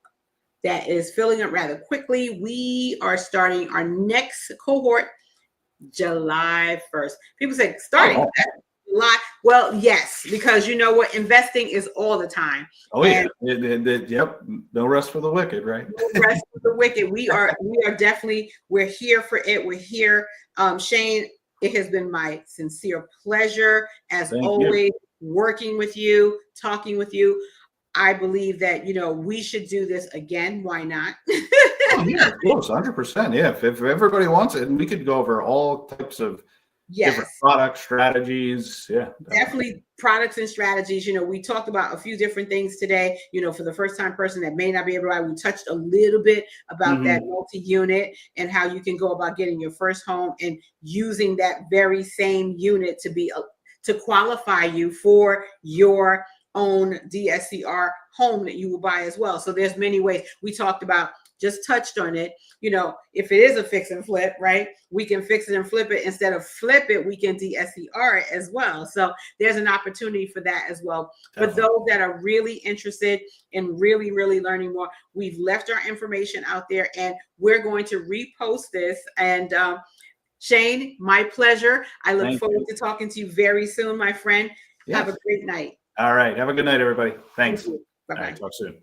that is filling up rather quickly. We are starting our next cohort July 1st. People say starting July. Well, yes, because you know what? Investing is all the time. Oh, and yep. No rest for the wicked, right? No rest for the wicked. We are definitely, we're here for it. We're here. Shane, it has been my sincere pleasure, as always, working with you, talking with you. I believe that, you know, we should do this again. Why not? Oh, yeah, of course, 100%. Yeah, if everybody wants it, and we could go over all types of different product strategies. Yeah, definitely products and strategies. You know, we talked about a few different things today. You know, for the first time person that may not be able to buy, we touched a little bit about that multi-unit and how you can go about getting your first home and using that very same unit to qualify you for your own DSCR home that you will buy as well. So there's many ways. We talked about, just touched on it. You know, if it is a fix and flip, right, we can fix it and flip it. Instead of flip it, we can DSCR it as well. So there's an opportunity for that as well. Definitely. For those that are really interested in really learning more, we've left our information out there, and we're going to repost this. And Shane, my pleasure. I look forward to talking to you very soon, my friend. Have a great night. All right. Have a good night, everybody. Thanks. Bye-bye. All right, talk soon.